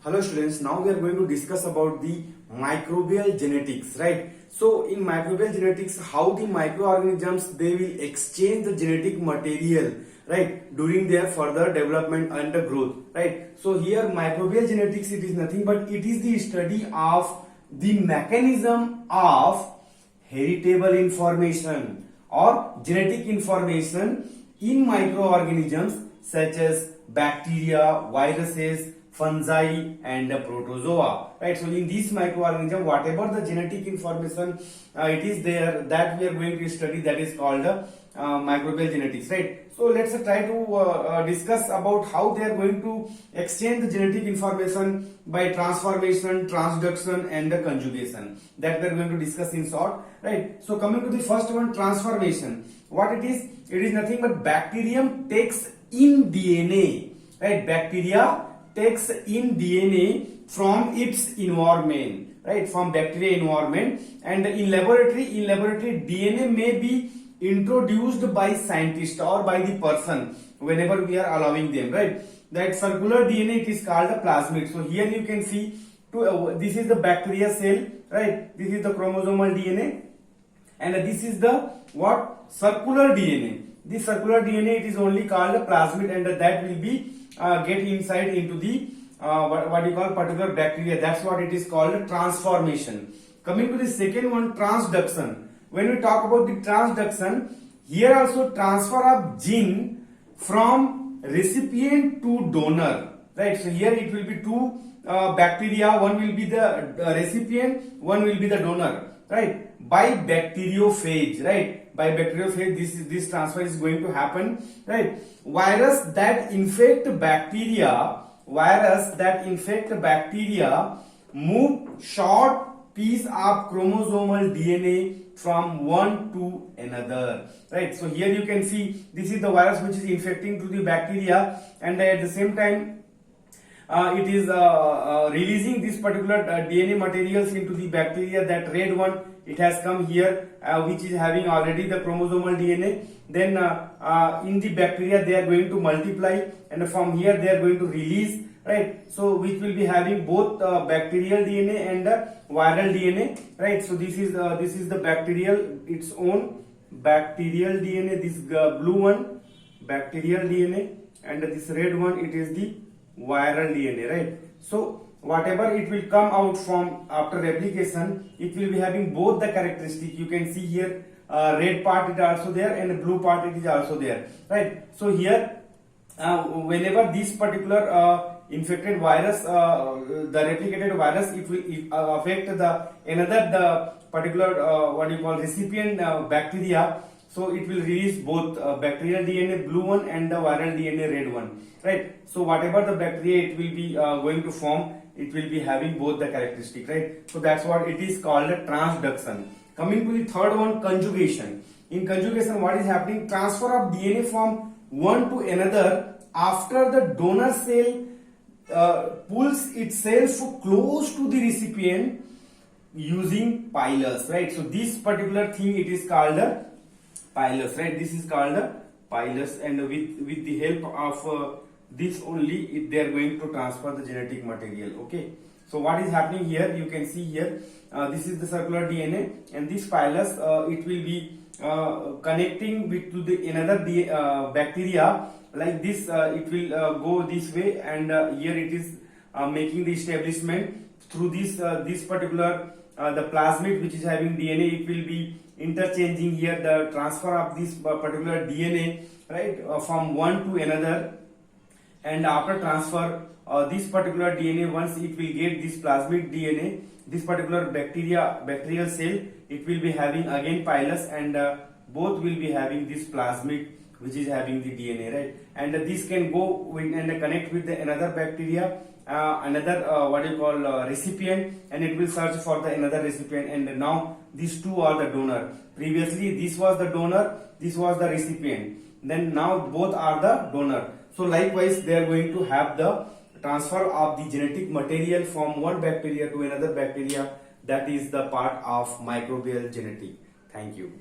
Hello students, now we are going to discuss about the microbial genetics, right? So in microbial genetics, how the microorganisms, they will exchange the genetic material, right, during their further development and the growth, right? So here microbial genetics, it is nothing but it is the study of the mechanism of heritable information or genetic information in microorganisms such as bacteria, viruses, fungi and protozoa, right? So in this microorganism, whatever the genetic information it is there, that we are going to study, that is called microbial genetics, right? So let's try to discuss about how they are going to exchange the genetic information by transformation, transduction and the conjugation, that we are going to discuss in short, right? So coming to the first one, transformation. What it is nothing but bacterium takes in DNA, right? Bacteria takes in DNA from its environment, right? From bacteria environment, and in laboratory DNA may be introduced by scientist or by the person whenever we are allowing them, right? That circular DNA, it is called a plasmid. So here you can see this is the bacteria cell, right? This is the chromosomal DNA, and this is the what? Circular DNA. This circular DNA, it is only called a plasmid, and that will be get inside into the what you call particular bacteria. That's what it is called a transformation. Coming to the second one, transduction. When we talk about the transduction, here also transfer of gene from recipient to donor, right? So here it will be two bacteria, one will be the recipient, one will be the donor, right? By bacteriophage, right? By bacteriophage, this transfer is going to happen, right? Virus that infect bacteria move short piece of chromosomal DNA from one to another, right? So here you can see this is the virus which is infecting to the bacteria, and at the same time it is releasing this particular DNA materials into the bacteria. That red one, it has come here, which is having already the chromosomal DNA. Then in the bacteria they are going to multiply, and from here they are going to release, right? So which will be having both bacterial DNA and viral DNA, right? So this is the bacterial, its own bacterial DNA. This blue one, bacterial DNA, and this red one, it is the viral DNA, right? So whatever it will come out from after replication, it will be having both the characteristic. You can see here red part is also there and the blue part it is also there, right? So here whenever this particular infected virus, the replicated virus, it will affect the particular what you call recipient bacteria. So it will release both bacterial DNA blue one and the viral DNA red one, right? So whatever the bacteria it will be going to form, it will be having both the characteristic, right? So that's what it is called a transduction. Coming to the third one, conjugation. In conjugation, what is happening? Transfer of DNA from one to another after the donor cell pulls itself close to the recipient using pilus, right? So this particular thing, it is called a pilus, right? This is called a pilus, and with the help of this only they are going to transfer the genetic material. Okay, so what is happening here? You can see here this is the circular DNA, and this pilus it will be connecting with to the another bacteria like this. It will go this way, and here it is making the establishment through this particular the plasmid which is having DNA. It will be interchanging here the transfer of this particular DNA, right, from one to another, and after transfer this particular DNA, once it will get this plasmid DNA, this particular bacterial cell, it will be having again pilus, and both will be having this plasmid which is having the DNA, right? And this can go with and connect with the another bacteria, another what you call recipient, and it will search for the another recipient, and now these two are the donor. Previously this was the donor, this was the recipient, then now both are the donor. So likewise they are going to have the transfer of the genetic material from one bacteria to another bacteria. That is the part of microbial genetic. Thank you.